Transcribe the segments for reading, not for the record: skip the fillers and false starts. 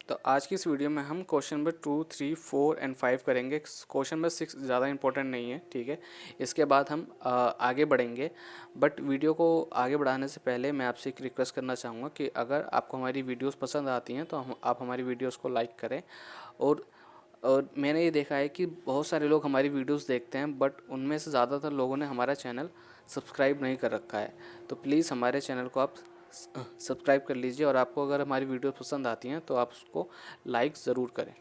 तो आज की इस वीडियो में हम क्वेश्चन नंबर 2, 3, 4 एंड 5 करेंगे। क्वेश्चन नंबर 6 ज़्यादा इंपॉर्टेंट नहीं है, ठीक है। इसके बाद हम आगे बढ़ेंगे। बट वीडियो को आगे बढ़ाने से पहले मैं आपसे एक रिक्वेस्ट करना चाहूँगा कि अगर आपको हमारी वीडियोस पसंद आती हैं तो आप हमारी वीडियोस को लाइक करें। और मैंने ये देखा है कि बहुत सारे लोग हमारी वीडियोस देखते हैं, बट उनमें से ज़्यादातर लोगों ने हमारा चैनल सब्सक्राइब नहीं कर रखा है। तो प्लीज़ हमारे चैनल को आप सब्सक्राइब कर लीजिए, और आपको अगर हमारी वीडियो पसंद आती हैं तो आप उसको लाइक ज़रूर करें।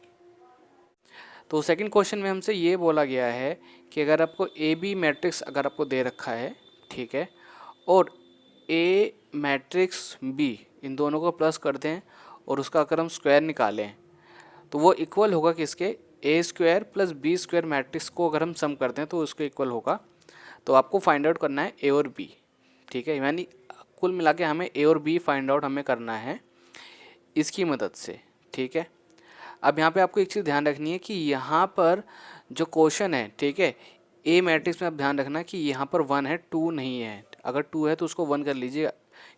तो सेकंड क्वेश्चन में हमसे ये बोला गया है कि अगर आपको ए बी मैट्रिक्स अगर आपको दे रखा है, ठीक है, और ए मैट्रिक्स बी, इन दोनों को प्लस कर दें और उसका अगर हम स्क्वायर निकालें तो वो इक्वल होगा किसके, A square plus B square matrix को अगर हम सम करते हैं तो उसको इक्वल होगा। तो आपको फाइंड आउट करना है ए और बी, ठीक है। यानी कुल मिला के हमें ए और बी फाइंड आउट हमें करना है इसकी मदद से, ठीक है। अब यहाँ पे आपको एक चीज़ ध्यान रखनी है कि यहाँ पर जो क्वेश्चन है, ठीक है, ए मैट्रिक्स में आप ध्यान रखना कि यहाँ पर 1 है, 2 नहीं है। अगर 2 है तो उसको 1 कर लीजिए,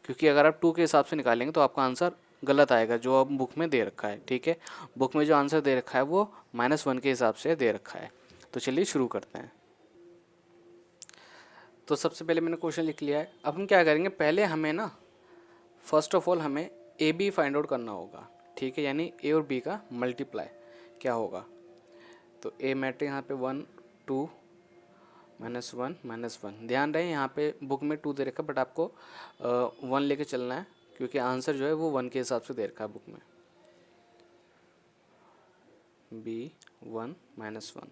क्योंकि अगर आप 2 के हिसाब से निकालेंगे तो आपका आंसर गलत आएगा जो अब बुक में दे रखा है, ठीक है। बुक में जो आंसर दे रखा है वो -1 के हिसाब से दे रखा है। तो चलिए शुरू करते हैं। तो सबसे पहले मैंने क्वेश्चन लिख लिया है। अब हम क्या करेंगे, पहले हमें ना फर्स्ट ऑफ ऑल हमें ए बी फाइंड आउट करना होगा, ठीक है। यानी ए और बी का मल्टीप्लाई क्या होगा। तो ए मैट्रिक्स यहाँ पे 1, 2, -1, -1। ध्यान रहे यहाँ पे बुक में 2 दे रखा है, बट आपको 1 लेके चलना है, क्योंकि आंसर जो है वो 1 के हिसाब से दे रखा है बुक में। बी 1 -1,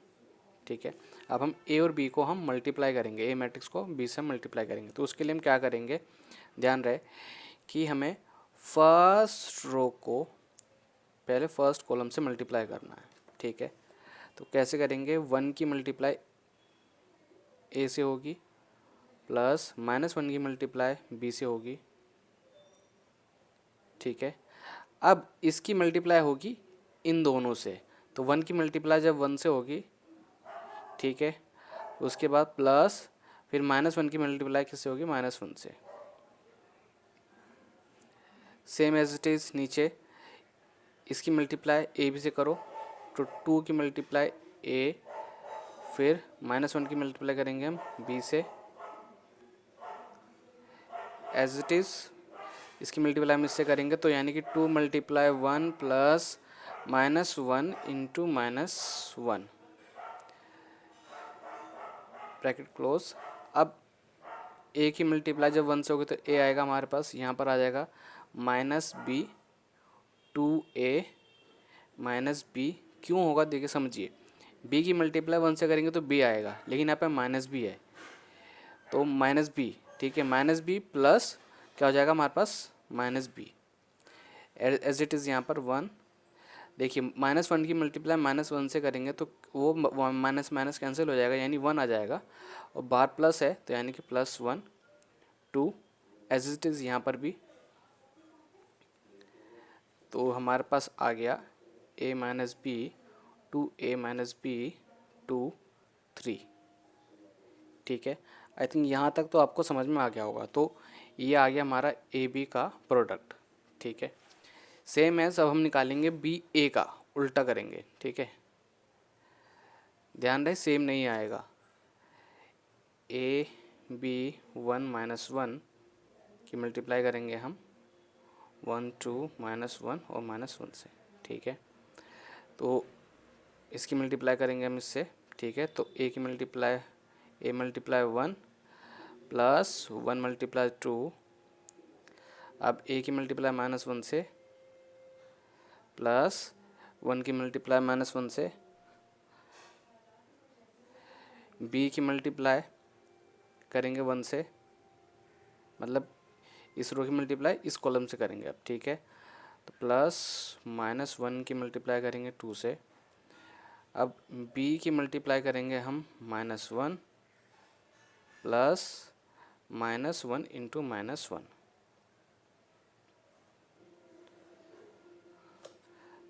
ठीक है। अब हम ए और बी को हम मल्टीप्लाई करेंगे, ए मैट्रिक्स को बी से मल्टीप्लाई करेंगे। तो उसके लिए हम क्या करेंगे, ध्यान रहे कि हमें फर्स्ट रो को पहले फर्स्ट कॉलम से मल्टीप्लाई करना है, ठीक है। तो कैसे करेंगे, 1 की मल्टीप्लाई ए से होगी प्लस -1 की मल्टीप्लाई बी से होगी, ठीक है। अब इसकी मल्टीप्लाई होगी इन दोनों से, तो 1 की मल्टीप्लाई जब 1 से होगी, ठीक है, उसके बाद प्लस फिर -1 की मल्टीप्लाई किससे होगी, -1 से। सेम एज इट इज़ नीचे इसकी मल्टीप्लाई ए बी से करो, तो 2 की मल्टीप्लाई ए, फिर -1 की मल्टीप्लाई करेंगे हम बी से, एज इट इज़ इसकी मल्टीप्लाई हम इससे करेंगे, तो यानी कि 2 × 1 प्लस -1 इंटू -1 ब्रैकेट क्लोज। अब ए की मल्टीप्लाई जब 1 से होगी तो ए आएगा हमारे पास, यहाँ पर आ जाएगा -b 2a -b। क्यों होगा देखिए समझिए, b की मल्टीप्लाई 1 से करेंगे तो b आएगा, लेकिन यहाँ पे -b है तो -b, ठीक है। -b प्लस क्या हो जाएगा हमारे पास, -b एज इट इज़ यहाँ पर 1। देखिए -1 की मल्टीप्लाई -1 से करेंगे तो वो माइनस माइनस कैंसिल हो जाएगा, यानी 1 आ जाएगा, और बाहर प्लस है तो यानी कि +1 2 एज इट इज़ यहाँ पर भी। तो हमारे पास आ गया a - b 2a - b 2 3, ठीक है। आई थिंक यहाँ तक तो आपको समझ में आ गया होगा। तो ये आ गया हमारा ए बी का प्रोडक्ट, ठीक है। सेम एज अब हम निकालेंगे बी ए का, उल्टा करेंगे, ठीक है। ध्यान रहे सेम नहीं आएगा, ए बी 1 -1 की मल्टीप्लाई करेंगे हम 1 2 -1 और -1 से, ठीक है। तो इसकी मल्टीप्लाई करेंगे हम इससे, ठीक है। तो ए की multiply A multiply 1 plus 1 multiply 2। अब ए की मल्टीप्लाई -1 से प्लस 1 की मल्टीप्लाई -1 से, बी की मल्टीप्लाई करेंगे 1 से, मतलब इस रो की मल्टीप्लाई इस कॉलम से करेंगे अब, ठीक है। तो प्लस -1 की मल्टीप्लाई करेंगे 2 से। अब b की मल्टीप्लाई करेंगे हम -1 प्लस -1 इंटू -1।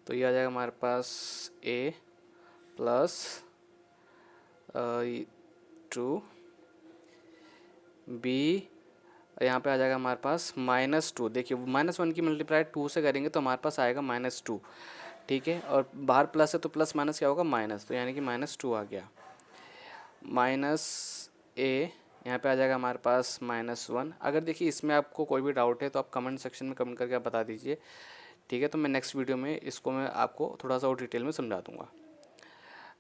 तो ये आ जाएगा हमारे पास a प्लस 2 b यहाँ पे आ जाएगा हमारे पास -2। देखिए -1 की मल्टीप्लाई 2 से करेंगे तो हमारे पास आएगा -2, ठीक है। और बाहर प्लस है तो प्लस माइनस क्या होगा, माइनस, तो यानी कि -2 आ गया। -a यहाँ पे आ जाएगा हमारे पास -1। अगर देखिए इसमें आपको कोई भी डाउट है तो आप कमेंट सेक्शन में कमेंट करके आप बता दीजिए, ठीक है। तो मैं नेक्स्ट वीडियो में इसको मैं आपको थोड़ा सा और डिटेल में समझा दूँगा।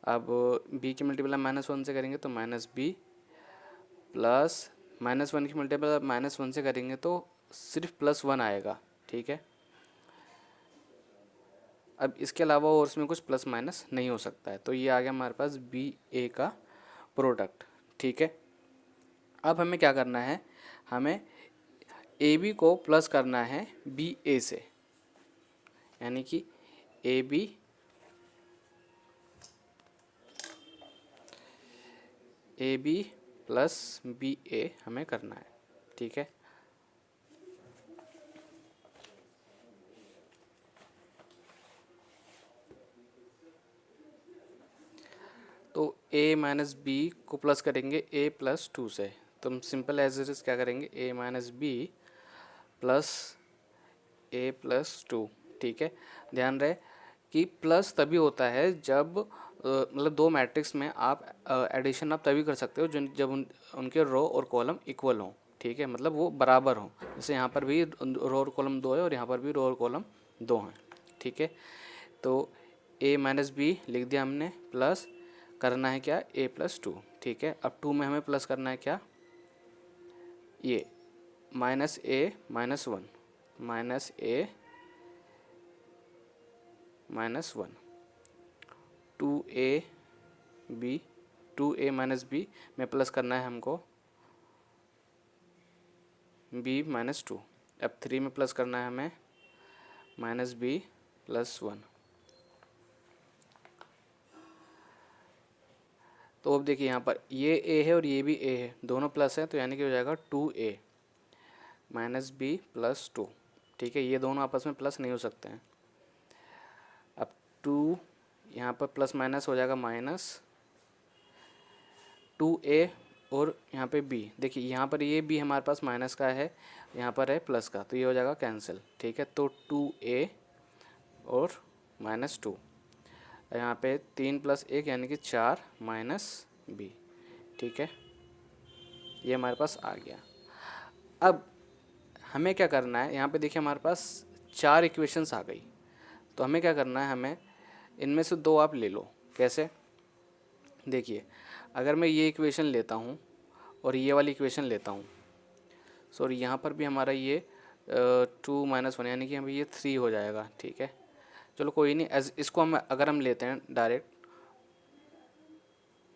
अब b की मल्टीप्लाई -1 से करेंगे तो -b प्लस -1 की मल्टीप्लाई -1 से करेंगे तो सिर्फ +1 आएगा, ठीक है। अब इसके अलावा और इसमें कुछ प्लस माइनस नहीं हो सकता है, तो ये आ गया हमारे पास बी ए का प्रोडक्ट, ठीक है। अब हमें क्या करना है, हमें ए बी को प्लस करना है बी ए से, यानी कि ए बी प्लस बी ए हमें करना है, ठीक है। तो a माइनस बी को प्लस करेंगे a प्लस 2 से, तो हम सिंपल एज इट इज क्या करेंगे, a minus B plus a plus 2, ठीक है। ध्यान रहे कि प्लस तभी होता है जब मतलब दो मैट्रिक्स में आप एडिशन आप तभी कर सकते हो जब उनके रो और कॉलम इक्वल हों, ठीक है, मतलब वो बराबर हों। जैसे यहाँ पर भी रो और कॉलम 2 है और यहाँ पर भी रो और कॉलम 2 हैं, ठीक है। तो a माइनस बी लिख दिया हमने, प्लस करना है क्या, a प्लस 2, ठीक है। अब 2 में हमें प्लस करना है क्या, ये -a -1 -a -1 2a b 2a minus B में प्लस करना है हमको b -2। अब 3 में प्लस करना है हमें -b प्लस 1। तो अब देखिए यहाँ पर ये a है और ये भी a है, दोनों प्लस है, तो यानी कि हो जाएगा 2a माइनस बी प्लस 2, ठीक है। ये दोनों आपस में प्लस नहीं हो सकते हैं। अब 2 यहाँ पर प्लस माइनस हो जाएगा -2a और यहाँ पे b, देखिए यहाँ पर ये b हमारे पास माइनस का है, यहाँ पर है प्लस का, तो ये हो जाएगा कैंसिल, ठीक है। तो 2a और -2, यहाँ पे 3 + 1 यानी कि 4 b, ठीक है। ये हमारे पास आ गया। अब हमें क्या करना है, यहाँ पे देखिए हमारे पास 4 इक्वेशंस आ गई, तो हमें क्या करना है, हमें इनमें से 2 आप ले लो। कैसे, देखिए अगर मैं ये इक्वेशन लेता हूँ और ये वाली इक्वेशन लेता हूँ, सॉरी यहाँ पर भी हमारा ये 2 - 1 यानी कि हमें ये 3 हो जाएगा, ठीक है। चलो कोई नहीं, एज इसको हम अगर हम लेते हैं डायरेक्ट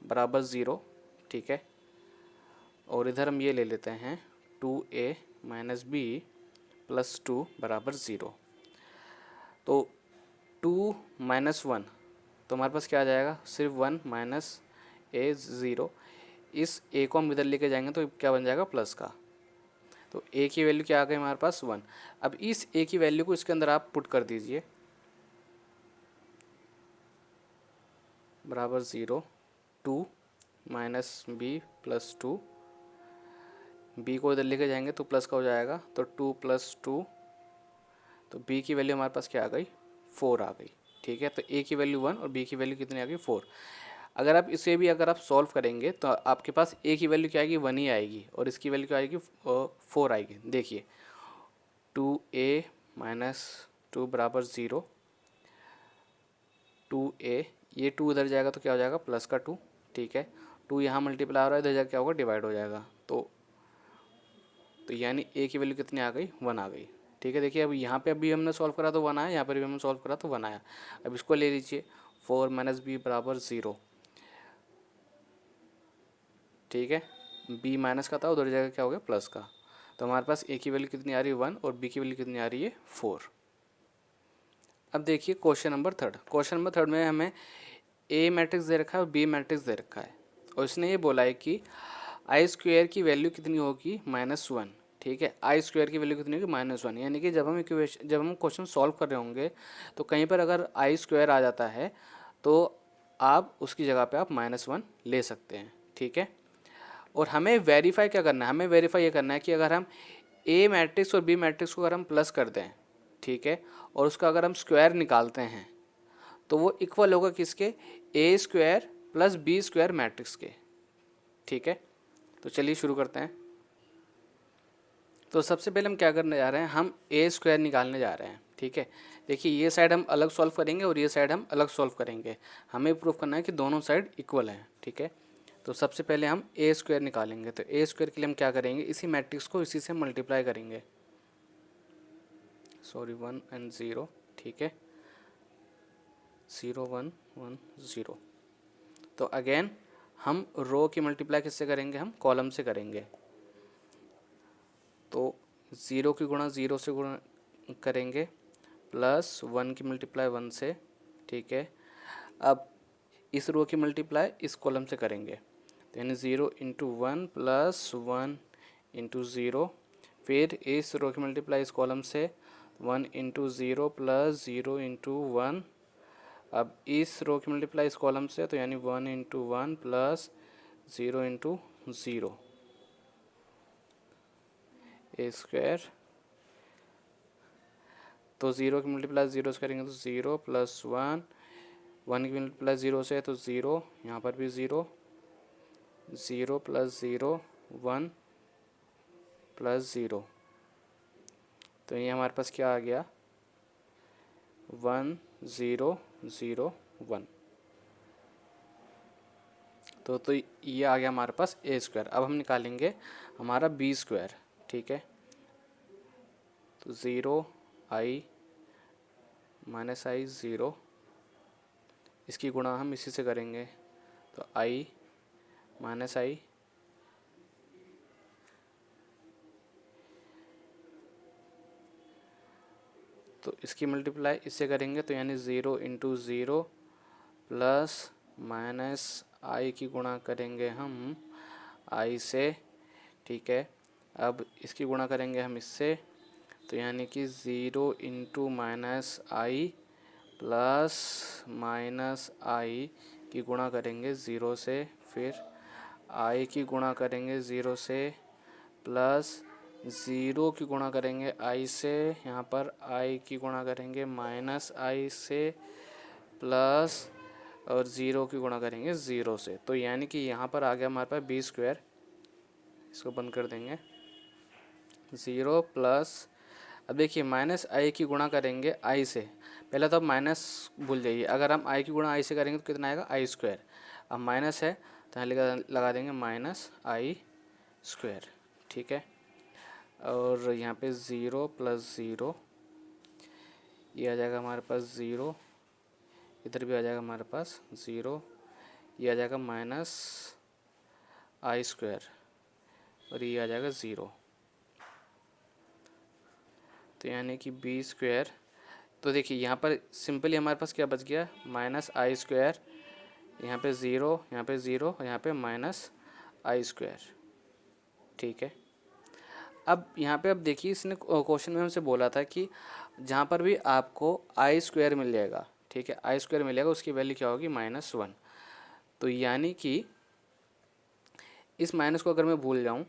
बराबर 0, ठीक है। और इधर हम ये ले लेते हैं 2a माइनस बी प्लस 2 बराबर 0। तो 2 - 1, तो हमारे पास क्या आ जाएगा, सिर्फ 1 माइनस a 0। इस a को हम इधर लेके जाएंगे तो क्या बन जाएगा, प्लस का। तो a की वैल्यू क्या आ गई हमारे पास, 1। अब इस a की वैल्यू को इसके अंदर आप पुट कर दीजिए, बराबर 0, 2 माइनस बी प्लस 2, b को इधर लेके जाएंगे तो प्लस का हो जाएगा, तो 2 + 2, तो b की वैल्यू हमारे पास क्या आ गई, 4 आ गई, ठीक है। तो a की वैल्यू 1 और b की वैल्यू कितनी आ गई, 4। अगर आप इसे भी अगर आप सॉल्व करेंगे तो आपके पास a की वैल्यू क्या आएगी, 1 ही आएगी, और इसकी वैल्यू क्या आएगी, 4 आएगी। देखिए 2a - 2 बराबर 0, 2a, ये 2 इधर जाएगा तो क्या हो जाएगा, प्लस का 2, ठीक है। 2 यहाँ मल्टीप्लाई हो रहा है, इधर जाकर क्या होगा, डिवाइड हो जाएगा। तो यानी a की वैल्यू कितनी आ गई, 1 आ गई, ठीक है। देखिए अब यहाँ पे अभी हमने सॉल्व करा तो 1 आया, यहाँ पर भी हमने सॉल्व करा तो 1 आया। अब इसको ले लीजिए, 4 - b बराबर 0, ठीक है। b माइनस का था, उधर जाएगा क्या हो गया, प्लस का। तो हमारे पास a की वैल्यू कितनी आ रही है, 1, और b की वैल्यू कितनी आ रही है, 4। अब देखिए क्वेश्चन नंबर 3। क्वेश्चन नंबर 3 में हमें a मैट्रिक्स दे रखा है और b मैट्रिक्स दे रखा है, और इसने ये बोला है कि i² की वैल्यू कितनी होगी, -1, ठीक है। i² की वैल्यू कितनी होगी, -1, यानी कि जब हम क्वेश्चन सॉल्व कर रहे होंगे तो कहीं पर अगर i² आ जाता है तो आप उसकी जगह पे आप -1 ले सकते हैं, ठीक है। और हमें वेरीफाई क्या करना है, हमें वेरीफाई ये करना है कि अगर हम ए मैट्रिक्स और बी मैट्रिक्स को अगर हम प्लस कर दें, ठीक है, और उसका अगर हम स्क्वायर निकालते हैं तो वो इक्वल होगा किसके, A square plus B square matrix के, ठीक है। तो चलिए शुरू करते हैं। तो सबसे पहले हम क्या करने जा रहे हैं, हम ए स्क्वायर निकालने जा रहे हैं, ठीक है। देखिए ये साइड हम अलग सॉल्व करेंगे और ये साइड हम अलग सॉल्व करेंगे, हमें प्रूफ करना है कि दोनों साइड इक्वल हैं, ठीक है। तो सबसे पहले हम ए स्क्वायर निकालेंगे, तो ए स्क्वायर के लिए हम क्या करेंगे, इसी मैट्रिक्स को इसी से मल्टीप्लाई करेंगे, सॉरी 1 एंड 0, ठीक है, 0 1 1 0। तो अगेन हम रो की मल्टीप्लाई किससे करेंगे, हम कॉलम से करेंगे। तो 0 की गुणा 0 से गुणा करेंगे, प्लस 1 की मल्टीप्लाई 1 से, ठीक है। अब इस रो की मल्टीप्लाई इस कॉलम से करेंगे, तो यानी 0 इंटू 1 प्लस 1 इंटू 0। फिर इस रो की मल्टीप्लाई इस कॉलम से 1 इंटू 0 प्लस 0 इंटू 1। अब इस रो की मल्टीप्लाई इस कॉलम से, तो यानी 1 इंटू 1 प्लस 0 इंटू 0 ए स्क्वायर। तो 0 की मल्टीप्लाई 0 से करेंगे तो 0 प्लस 1, 1 की मल्टीप्लाई 0 से है तो 0, यहाँ पर भी 0, 0 प्लस 0 1 प्लस 0। तो ये हमारे पास क्या आ गया, 1 0 0 1। तो ये आ गया हमारे पास ए स्क्वायर। अब हम निकालेंगे हमारा बी स्क्वायर, ठीक है। तो 0 आई माइनस आई 0, इसकी गुणा हम इसी से करेंगे, तो आई माइनस आई, तो इसकी मल्टीप्लाई इससे करेंगे, तो यानी 0 इंटू 0 प्लस माइनस आई की गुणा करेंगे हम आई से, ठीक है। अब इसकी गुणा करेंगे हम इससे, तो यानी कि 0 इंटू माइनस आई प्लस माइनस आई की गुणा करेंगे 0 से, फिर आई की गुणा करेंगे 0 से, प्लस 0 की गुणा करेंगे आई से, यहाँ पर आई की गुणा करेंगे माइनस आई से, प्लस और 0 की गुणा करेंगे 0 से। तो यानी कि यहाँ पर आ गया हमारे पास बी स्क्वायर, इसको बंद कर देंगे, 0 प्लस, अब देखिए माइनस आई की गुणा करेंगे आई से, पहले तो अब माइनस भूल जाइए, अगर हम आई की गुणा आई से करेंगे तो कितना आएगा आई स्क्वायर। अब माइनस है तो यहाँ लगा देंगे माइनस आई स्क्वायर, ठीक है। और यहाँ पे 0 प्लस 0, ये आ जाएगा हमारे पास 0, इधर भी आ जाएगा हमारे पास 0, ये आ जाएगा माइनस आई स्क्वायर, और ये आ जाएगा 0। तो यानी कि बी स्क्वायर, तो देखिए यहाँ पर सिंपली हमारे पास क्या बच गया, माइनस आई स्क्वायर, यहाँ पे 0, यहाँ पे 0 और यहाँ पे माइनस आई स्क्वायर, ठीक है। अब यहाँ पे अब देखिए इसने क्वेश्चन में हमसे बोला था कि जहाँ पर भी आपको आई स्क्वायर मिल जाएगा, ठीक है, आई स्क्वायर मिलेगा, उसकी वैल्यू क्या होगी, -1। तो यानी कि इस माइनस को अगर मैं भूल जाऊँ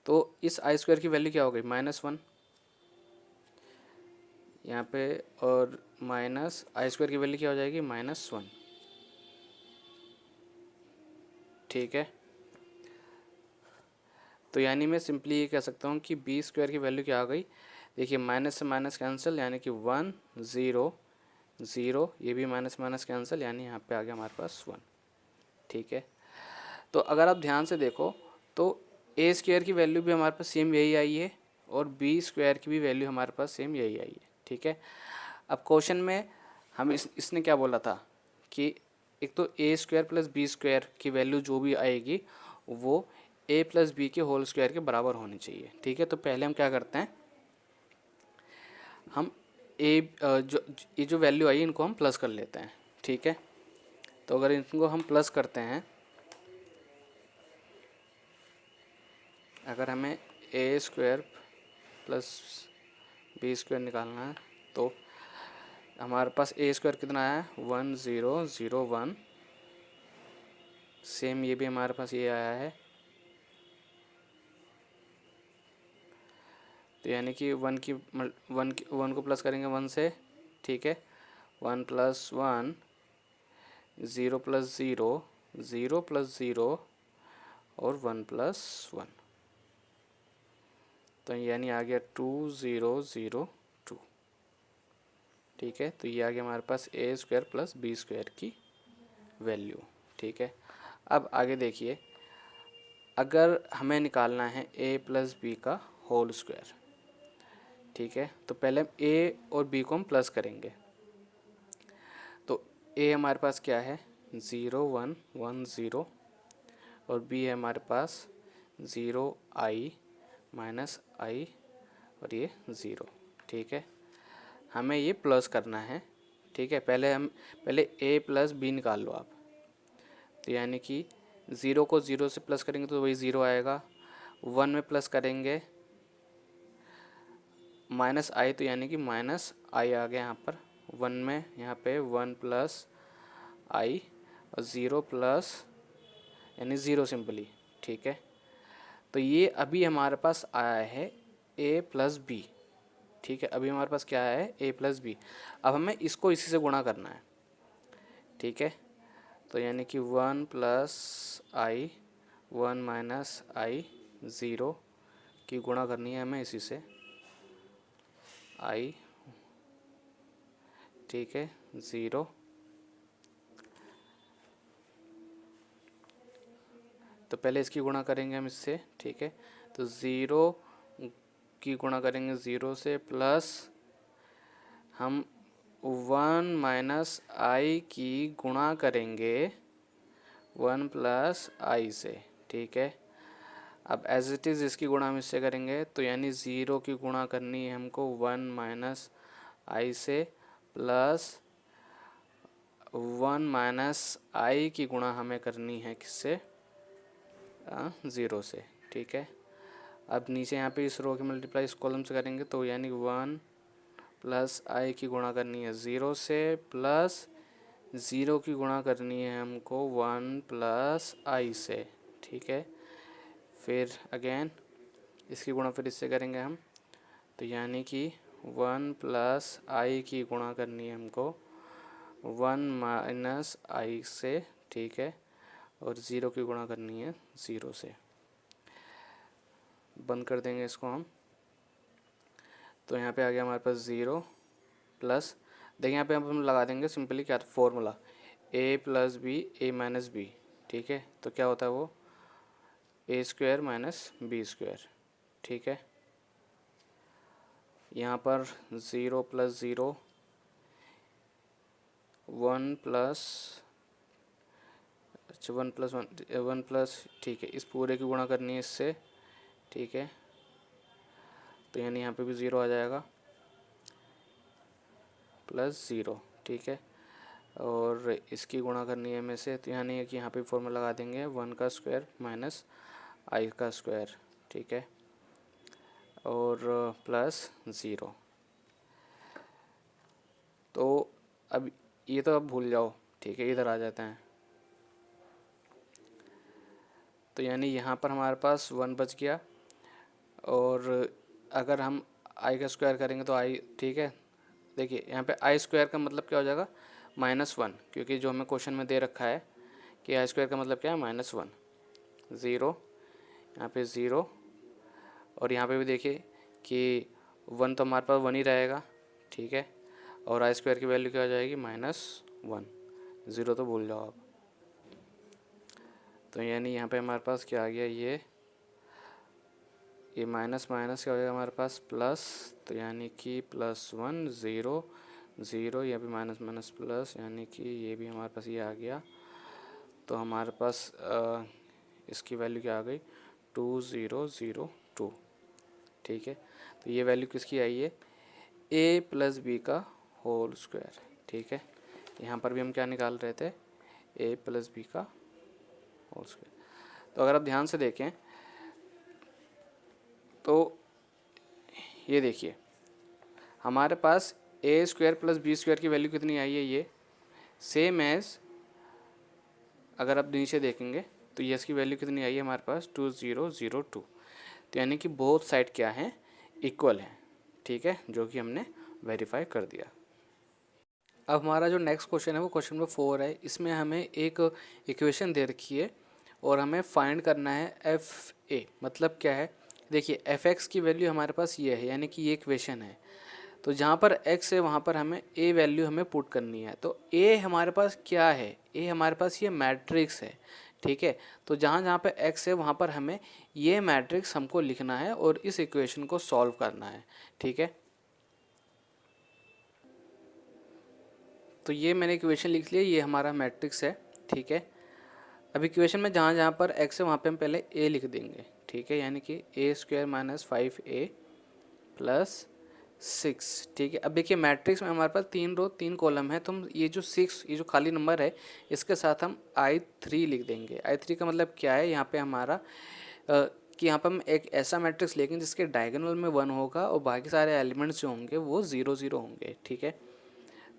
तो इस आई स्क्वायर की वैल्यू क्या हो गई, -1 यहाँ पे, और माइनस आई स्क्वायर की वैल्यू क्या हो जाएगी, -1, ठीक है। तो यानी मैं सिंपली ये कह सकता हूँ कि बी स्क्वायर की वैल्यू क्या आ गई, देखिए माइनस से माइनस कैंसिल, यानी कि 1 0 0, ये भी माइनस माइनस कैंसिल, यानी यहाँ पे आ गया हमारे पास 1, ठीक है। तो अगर आप ध्यान से देखो तो ए स्क्वायर की वैल्यू भी हमारे पास सेम यही आई है, और बी स्क्वायर की भी वैल्यू हमारे पास सेम यही आई है, ठीक है। अब क्वेश्चन में हम इसने क्या बोला था कि एक तो ए स्क्वायर प्लस बी स्क्वायर की वैल्यू जो भी आएगी वो ए प्लस बी के होल स्क्वायर के बराबर होनी चाहिए, ठीक है। तो पहले हम क्या करते हैं, हम ये जो वैल्यू आई इनको हम प्लस कर लेते हैं, ठीक है। तो अगर इनको हम प्लस करते हैं, अगर हमें ए स्क्वायर प्लस बी स्क्वायर निकालना है तो हमारे पास ए स्क्वायर कितना आया, 1 0 0 1, सेम ये भी हमारे पास ये आया है, तो यानी कि वन को प्लस करेंगे 1 से, ठीक है। 1 प्लस 1, 0 प्लस 0, 0 प्लस 0 और 1 प्लस 1। तो यानी आ गया 2002, ठीक है। तो ये आ गया हमारे पास ए स्क्वायर प्लस बी स्क्वायर की वैल्यू, ठीक है। अब आगे देखिए, अगर हमें निकालना है ए प्लस बी का होल स्क्वायर, ठीक है, तो पहले हम ए और बी को हम प्लस करेंगे। तो ए हमारे पास क्या है, 0 1 1 0, और बी है हमारे पास 0 i माइनस आई और ये 0, ठीक है। हमें ये प्लस करना है, ठीक है। पहले ए प्लस बी निकाल लो आप। तो यानी कि 0 को 0 से प्लस करेंगे तो वही 0 आएगा। 1 में प्लस करेंगे माइनस आई, तो यानी कि माइनस आई आ गया यहाँ पर। 1 में यहाँ पे 1 प्लस आई और 0 प्लस यानी 0 सिंपली, ठीक है। तो ये अभी हमारे पास आया है ए प्लस बी, ठीक है। अभी हमारे पास क्या आया है, ए प्लस बी। अब हमें इसको इसी से गुणा करना है, ठीक है। तो यानी कि 1 प्लस आई 1 माइनस आई 0 की गुणा करनी है हमें इसी से, आई, ठीक है, 0। तो पहले इसकी गुणा करेंगे हम इससे, ठीक है। तो 0 की गुणा करेंगे 0 से, प्लस हम 1 माइनस आई की गुणा करेंगे 1 प्लस आई से, ठीक है। अब एज इट इज़ इसकी गुणा हम इससे करेंगे, तो यानी 0 की गुणा करनी है हमको 1 माइनस आई से, प्लस 1 माइनस आई की गुणा हमें करनी है किससे, 0 से, ठीक है। अब नीचे यहाँ पे इस रो की मल्टीप्लाई इस कॉलम से करेंगे, तो यानी 1 प्लस आई की गुणा करनी है 0 से, प्लस 0 की गुणा करनी है हमको 1 प्लस आई से, ठीक है। फिर अगेन इसकी गुणा फिर इससे करेंगे हम, तो यानी कि 1 प्लस आई की गुणा करनी है हमको 1 माइनस आई से, ठीक है। और 0 की गुणा करनी है 0 से। बंद कर देंगे इसको हम। तो यहाँ पे आ गया हमारे पास 0 प्लस, देखिए यहाँ पे हम लगा देंगे सिंपली क्या फॉर्मूला, ए प्लस बी ए माइनस बी, ठीक है। तो क्या होता है वो, ए स्क्वायर माइनस बी स्क्वायर, ठीक है। यहाँ पर 0 प्लस 0 1 प्लस, अच्छा 1 प्लस 1 प्लस, ठीक है। इस पूरे की गुणा करनी है इससे, ठीक है। तो यानी यहाँ पे भी 0 आ जाएगा, प्लस 0, ठीक है। और इसकी गुणा करनी है में से, तो यानी है कि यहाँ पे फॉर्मूला लगा देंगे 1 का स्क्वायर माइनस आई का स्क्वायर, ठीक है। और प्लस 0। तो अब ये तो अब भूल जाओ, ठीक है, इधर आ जाते हैं। तो यानी यहाँ पर हमारे पास 1 बच गया, और अगर हम आई का स्क्वायर करेंगे तो आई, ठीक है। देखिए यहाँ पे आई स्क्वायर का मतलब क्या हो जाएगा, -1, क्योंकि जो हमें क्वेश्चन में दे रखा है कि आई स्क्वायर का मतलब क्या है, -1। 0 यहाँ पे 0, और यहाँ पे भी देखिए कि 1 तो हमारे पास 1 ही रहेगा, ठीक है। और आई स्क्वायर की वैल्यू क्या हो जाएगी, -1, 0 तो भूल जाओ आप। तो यानी यहाँ पे हमारे पास क्या आ गया, ये माइनस माइनस क्या हो जाएगा हमारे पास प्लस, तो यानी कि +1 0 0, यहाँ पे माइनस माइनस प्लस, यानी कि ये भी हमारे पास ये आ गया। तो हमारे पास इसकी वैल्यू क्या आ गई, 2002, ठीक है। तो ये वैल्यू किसकी आई है, ए प्लस बी का होल स्क्वायर, ठीक है। यहाँ पर भी हम क्या निकाल रहे थे, ए प्लस बी का होल स्क्वायर। तो अगर आप ध्यान से देखें तो ये देखिए हमारे पास ए स्क्वायर प्लस बी स्क्वायर की वैल्यू कितनी आई है, ये सेम एज, अगर आप नीचे देखेंगे तो ये इसकी वैल्यू कितनी आई है हमारे पास, 2002। तो यानी कि बोथ साइड क्या है, इक्वल हैं, ठीक है, जो कि हमने वेरीफाई कर दिया। अब हमारा जो नेक्स्ट क्वेश्चन है वो क्वेश्चन नंबर 4 है। इसमें हमें एक इक्वेशन दे रखी है और हमें फाइंड करना है एफ ए। मतलब क्या है, देखिए एफ एक्स की वैल्यू हमारे पास ये है, यानी कि ये इक्वेशन है। तो जहाँ पर x है वहाँ पर हमें a वैल्यू हमें पुट करनी है। तो a हमारे पास क्या है, a हमारे पास ये मैट्रिक्स है, ठीक है। तो जहाँ जहाँ पे x है वहाँ पर हमें ये मैट्रिक्स हमको लिखना है और इस इक्वेशन को सॉल्व करना है, ठीक है। तो ये मैंने इक्वेशन लिख लिया, ये हमारा मैट्रिक्स है, ठीक है। अब इक्वेशन में जहाँ जहाँ पर x है वहाँ पे हम पहले a लिख देंगे, ठीक है, यानी कि a² - 5a प्लस 6, ठीक है। अब देखिए मैट्रिक्स में हमारे पास 3 रो 3 कॉलम है, तो हम ये जो 6, ये जो खाली नंबर है, इसके साथ हम I3 लिख देंगे। I3 का मतलब क्या है, यहाँ पे हमारा कि यहाँ पर हम एक ऐसा मैट्रिक्स लेंगे जिसके डायगोनल में 1 होगा और बाकी सारे एलिमेंट्स जो होंगे वो 0 0 होंगे, ठीक है।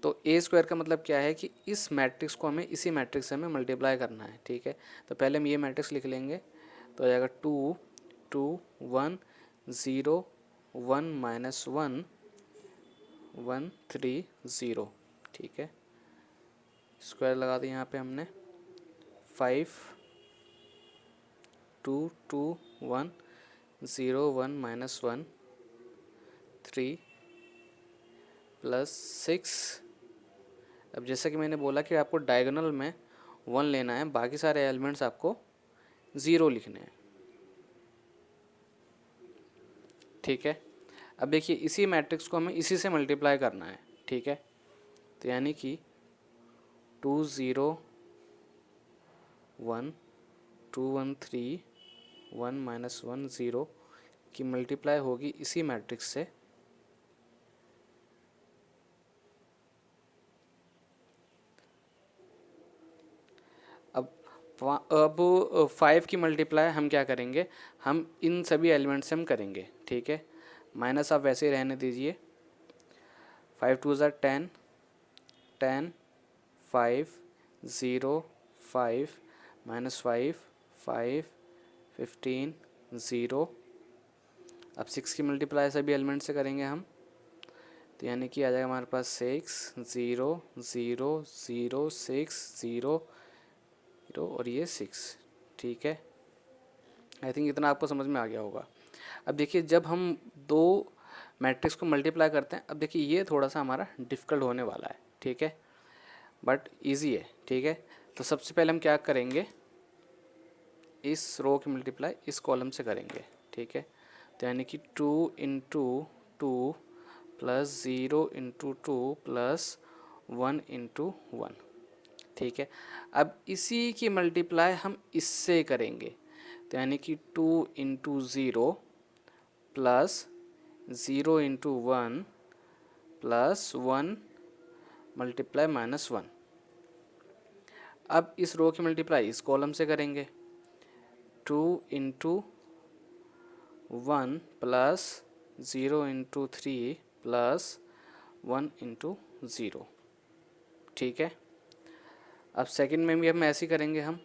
तो a² का मतलब क्या है कि इस मैट्रिक्स को हमें इसी मैट्रिक्स से हमें मल्टीप्लाई करना है, ठीक है। तो पहले हम ये मैट्रिक्स लिख लेंगे, तो आ जाएगा 2 2 1 0 1 -1 1 3 0, ठीक है। स्क्वायर लगा दिया यहाँ पे हमने। 5 2 2 1 0 1 -1 3 प्लस 6। अब जैसा कि मैंने बोला कि आपको डायगोनल में 1 लेना है, बाकी सारे एलिमेंट्स आपको 0 लिखने हैं, ठीक है। अब देखिए इसी मैट्रिक्स को हमें इसी से मल्टीप्लाई करना है, ठीक है। तो यानी कि 2 0 1 2 1 3 1 -1 0 की मल्टीप्लाई होगी इसी मैट्रिक्स से। अब 5 की मल्टीप्लाई हम क्या करेंगे, हम इन सभी एलिमेंट से हम करेंगे, ठीक है। माइनस आप वैसे ही रहने दीजिए। 5 2 ज़ा 10 10 5 0 5 -5 5 15 0। अब 6 की मल्टीप्लाई सभी एलिमेंट से करेंगे हम, तो यानी कि आ जाएगा हमारे पास 6 0 0 0 6 0 0 और ये 6, ठीक है। आई थिंक इतना आपको समझ में आ गया होगा। अब देखिए जब हम दो मैट्रिक्स को मल्टीप्लाई करते हैं, अब देखिए ये थोड़ा सा हमारा डिफ़िकल्ट होने वाला है, ठीक है, बट इजी है, ठीक है। तो सबसे पहले हम क्या करेंगे, इस रो की मल्टीप्लाई इस कॉलम से करेंगे, ठीक है। तो यानी कि 2 × 2 प्लस 0 × 2 प्लस 1 × 1, ठीक है। अब इसी की मल्टीप्लाई हम इससे करेंगे, तो यानी कि 2 × 0 प्लस 0 × 1 प्लस 1 मल्टीप्लाई -1। अब इस रो की मल्टीप्लाई इस कॉलम से करेंगे, 2 × 1 प्लस 0 × 3 प्लस 1 × 0, ठीक है। अब सेकंड में भी हम ऐसे ही करेंगे, हम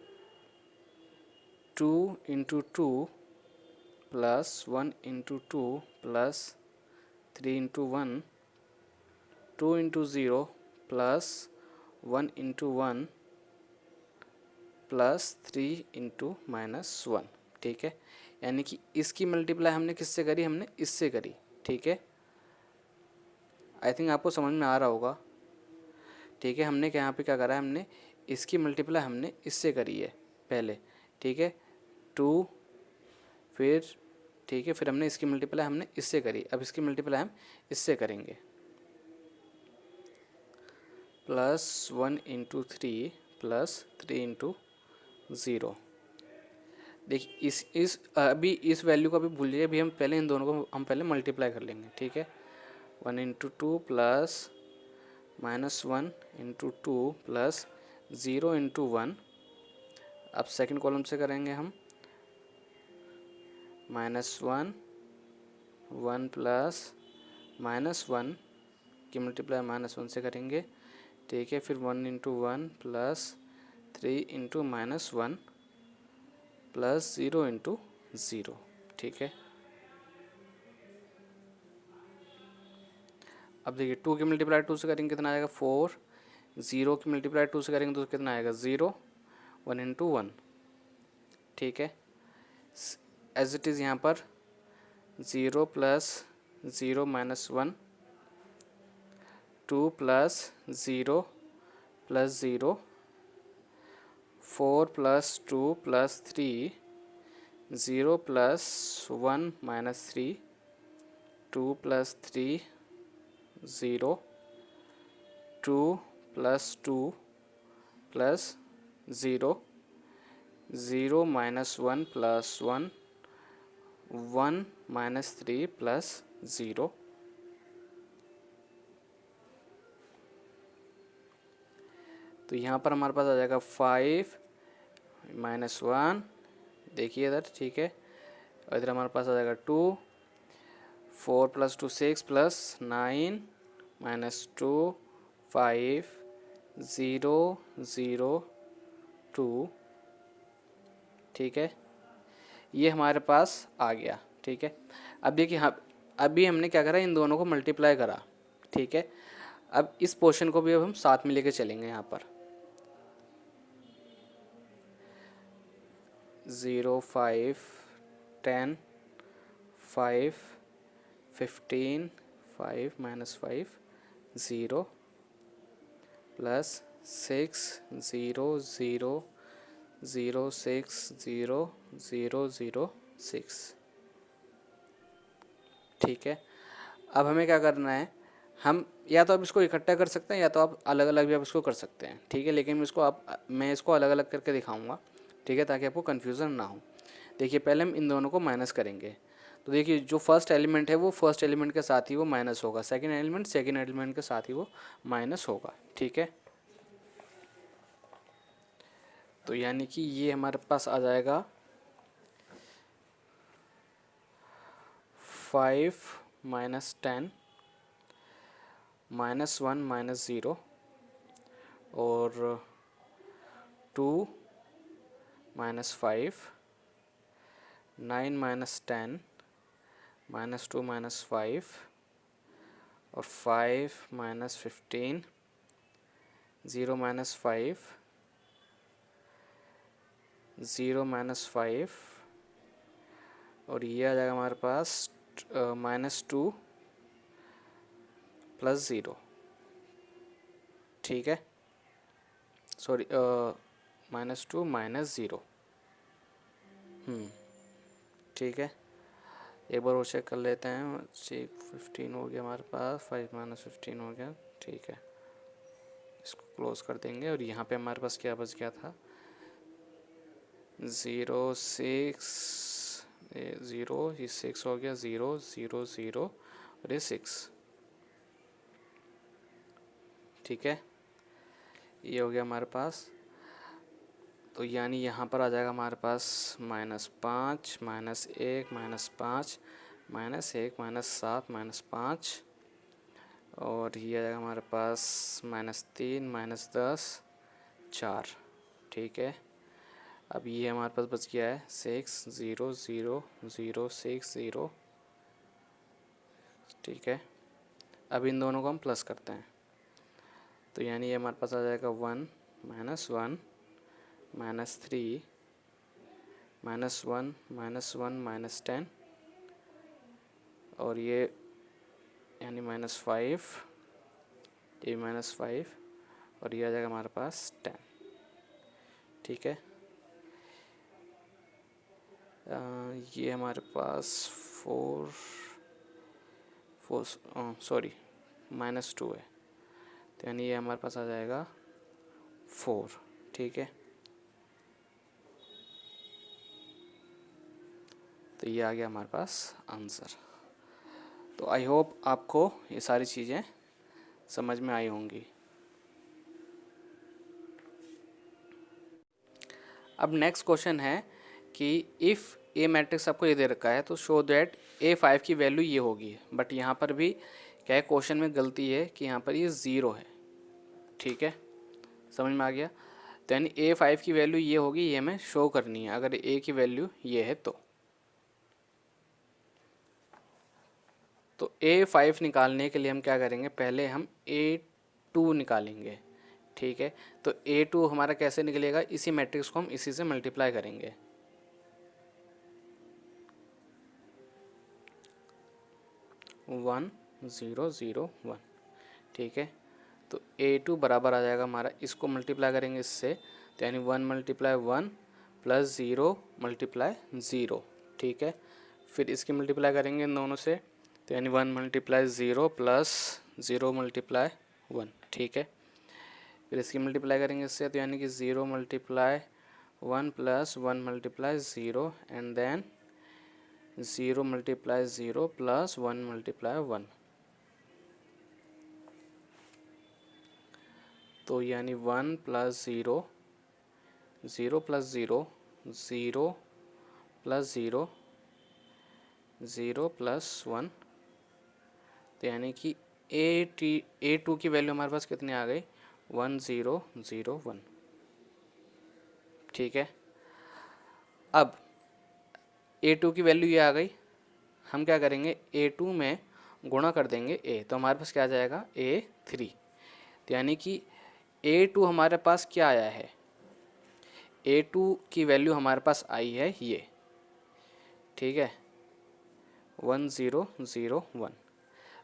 2 × 2 प्लस 1 × 2 प्लस 3 × 1 2 × 0 प्लस 1 × 1 प्लस 3 × -1, ठीक है। यानी कि इसकी मल्टीप्लाई हमने किससे करी, हमने इससे करी, ठीक है। आई थिंक आपको समझ में आ रहा होगा, ठीक है। हमने यहाँ पे क्या करा है, हमने इसकी मल्टीप्लाई हमने इससे करी है पहले, ठीक है, 2 फिर, ठीक है, फिर हमने इसकी मल्टीप्लाई हमने इससे करी। अब इसकी मल्टीप्लाई हम इससे करेंगे, प्लस 1 × 3 प्लस 3 × 0। देखिए इस अभी इस वैल्यू को अभी भूलिए, अभी हम पहले इन दोनों को हम पहले मल्टीप्लाई कर लेंगे, ठीक है। 1 × 2 प्लस -1 × 2 प्लस 0 × 1। अब सेकंड कॉलम से करेंगे हम, -1 1 प्लस -1 की मल्टीप्लाई -1 से करेंगे, ठीक है। फिर 1 × 1 प्लस 3 × -1 प्लस 0 × 0, ठीक है। अब देखिए 2 की मल्टीप्लाई 2 से करेंगे कितना आएगा 4, 0 की मल्टीप्लाई 2 से करेंगे तो कितना आएगा 0, 1 इंटू 1, ठीक है। एज इट इज़ यहाँ पर 0 plus 0 minus 1, 2 plus 0 plus 0, 4 plus 2 plus 3, 0 plus 1 minus 3, 2 plus 3 0, 2 plus 2 plus 0, 0 minus 1 plus 1, 1 minus 3 plus 0। तो यहाँ पर हमारे पास आ जाएगा 5 माइनस 1, देखिए इधर, ठीक है। और इधर हमारे पास आ जाएगा 2, 4 प्लस 2 6 प्लस 9 माइनस 2 5 0 0 2, ठीक है। ये हमारे पास आ गया, ठीक है। अब देखिए हाँ, अभी हमने क्या करा, इन दोनों को मल्टीप्लाई करा, ठीक है। अब इस पोर्शन को भी अब हम साथ में लेके चलेंगे। यहाँ पर 0 5 10 5 15 5 माइनस 5 0 प्लस 6 0 0 0 6 0 0 0 6, ठीक है। अब हमें क्या करना है, हम या तो आप इसको इकट्ठा कर सकते हैं या तो आप अलग अलग भी आप इसको कर सकते हैं, ठीक है। लेकिन मैं इसको अलग अलग करके दिखाऊंगा, ठीक है, ताकि आपको कन्फ्यूज़न ना हो। देखिए पहले हम इन दोनों को माइनस करेंगे। तो देखिए जो फर्स्ट एलिमेंट है वो फर्स्ट एलिमेंट के साथ ही वो माइनस होगा, सेकंड एलिमेंट के साथ ही वो माइनस होगा, ठीक है। तो यानी कि ये हमारे पास आ जाएगा 5 माइनस 10 माइनस 1 माइनस 0 और 2 माइनस 5, 9 माइनस 10 माइनस 2 माइनस 5 और 5 माइनस 15, 0 माइनस 5, 0 माइनस 5 और ये आ जाएगा हमारे पास माइनस 2 प्लस 0, ठीक है। सॉरी, माइनस 2 माइनस 0, ठीक है। एक बार और चेक कर लेते हैं। 15 हो गया हमारे पास, 5 माइनस 15 हो गया, ठीक है। इसको क्लोज कर देंगे और यहाँ पे हमारे पास क्या बच गया था, 0 6, 0 ये 6 हो गया, 0 0 0 और ये 6, ठीक है। ये हो गया हमारे पास। तो यानी यहाँ पर आ जाएगा हमारे पास -5 -1 -5 -1 -7 -5 और ये आ जाएगा हमारे पास -3 -10 4, ठीक है। अब ये हमारे पास बच गया है 6 0 0 0 6 0, ठीक है। अब इन दोनों को हम प्लस करते हैं। तो यानी ये हमारे पास आ जाएगा 1 -1 -3 -1 -1 -10 और ये यानी -5, ये -5 और ये आ जाएगा हमारे पास 10, ठीक है। ये हमारे पास 4 सॉरी -2 है, तो यानी ये हमारे पास आ जाएगा 4, ठीक है। तो ये आ गया हमारे पास आंसर। तो आई होप आपको ये सारी चीज़ें समझ में आई होंगी। अब नेक्स्ट क्वेश्चन है कि इफ़ ए मैट्रिक्स आपको ये दे रखा है तो शो दैट A5 की वैल्यू ये होगी। बट यहाँ पर भी क्या है, क्वेश्चन में गलती है कि यहाँ पर ये 0 है, ठीक है। समझ में आ गया। तो यानी A5 की वैल्यू ये होगी, ये हमें शो करनी है अगर A की वैल्यू ये है तो। तो A5 निकालने के लिए हम क्या करेंगे, पहले हम A2 निकालेंगे, ठीक है। तो A2 हमारा कैसे निकलेगा, इसी मैट्रिक्स को हम इसी से मल्टीप्लाई करेंगे। वन ज़ीरो ज़ीरो वन, ठीक है। तो A2 बराबर आ जाएगा हमारा, इसको मल्टीप्लाई करेंगे इससे, तो यानी 1 मल्टीप्लाई 1 प्लस 0 मल्टीप्लाई 0, ठीक है। फिर इसकी मल्टीप्लाई करेंगे इन दोनों से, तो यानी 1 मल्टीप्लाई 0 प्लस 0 मल्टीप्लाई 1, ठीक है। फिर इसकी मल्टीप्लाई करेंगे इससे, तो यानी कि 0 multiply 1 plus 1 multiply 0 and then 0 multiply 0 plus 1 multiply 1, तो यानी 1 प्लस 0, 0 प्लस 0, 0 प्लस 0, 0 प्लस 1, तो यानी कि A2 की वैल्यू हमारे पास कितनी आ गई, 1001, ठीक है। अब A2 की वैल्यू ये आ गई, हम क्या करेंगे A2 में गुणा कर देंगे A, तो हमारे पास क्या आ जाएगा A3, तो यानी कि A2 हमारे पास क्या आया है, A2 की वैल्यू हमारे पास आई है ये, ठीक है, 1001।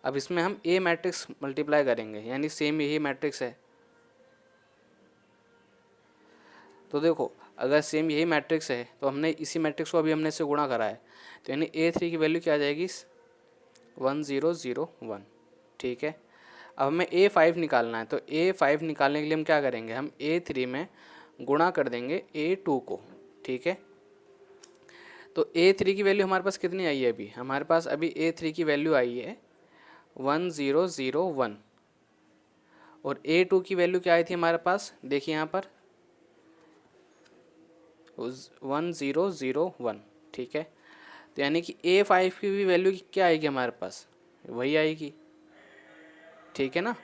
अब इसमें हम A मैट्रिक्स मल्टीप्लाई करेंगे, यानी सेम यही मैट्रिक्स है। तो देखो अगर सेम यही मैट्रिक्स है तो हमने इसी मैट्रिक्स को अभी हमने इससे गुणा करा है, तो यानी A3 की वैल्यू क्या आ जाएगी 1001, ठीक है। अब हमें A5 निकालना है, तो A5 निकालने के लिए हम क्या करेंगे, हम A3 में गुणा कर देंगे A2 को, ठीक है। तो A3 की वैल्यू हमारे पास कितनी आई है, अभी हमारे पास अभी A3 की वैल्यू आई है 1001, और A2 की वैल्यू क्या आई थी हमारे पास, देखिए यहाँ पर 1001, ठीक है। तो यानी कि A5 की भी वैल्यू क्या आएगी हमारे पास, वही आएगी, ठीक है ना।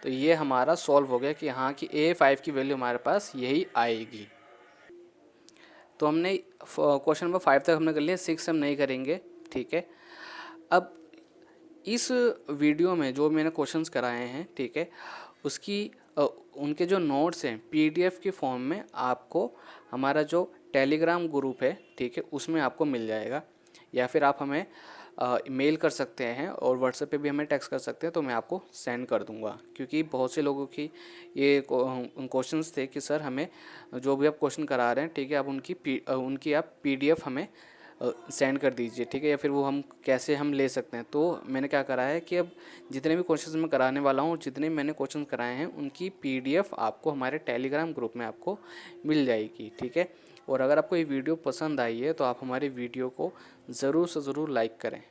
तो ये हमारा सॉल्व हो गया कि हाँ कि A5 की वैल्यू हमारे पास यही आएगी। तो हमने क्वेश्चन नंबर 5 तक हमने कर लिया, 6 हम नहीं करेंगे, ठीक है। अब इस वीडियो में जो मैंने क्वेश्चंस कराए हैं, ठीक है, उसकी उनके जो नोट्स हैं PDF के फॉर्म में आपको हमारा जो टेलीग्राम ग्रुप है, ठीक है, उसमें आपको मिल जाएगा, या फिर आप हमें मेल कर सकते हैं और व्हाट्सएप पे भी हमें टेक्स्ट कर सकते हैं, तो मैं आपको सेंड कर दूंगा। क्योंकि बहुत से लोगों की ये क्वेश्चंस थे कि सर हमें जो भी आप क्वेश्चन करा रहे हैं, ठीक है, आप उनकी आप PDF हमें सेंड कर दीजिए, ठीक है, या फिर वो हम कैसे हम ले सकते हैं। तो मैंने क्या करा है कि अब जितने भी क्वेश्चंस मैं कराने वाला हूँ, जितने मैंने क्वेश्चन कराए हैं, उनकी PDF आपको हमारे टेलीग्राम ग्रुप में आपको मिल जाएगी, ठीक है। और अगर आपको ये वीडियो पसंद आई है तो आप हमारे वीडियो को ज़रूर से ज़रूर लाइक करें।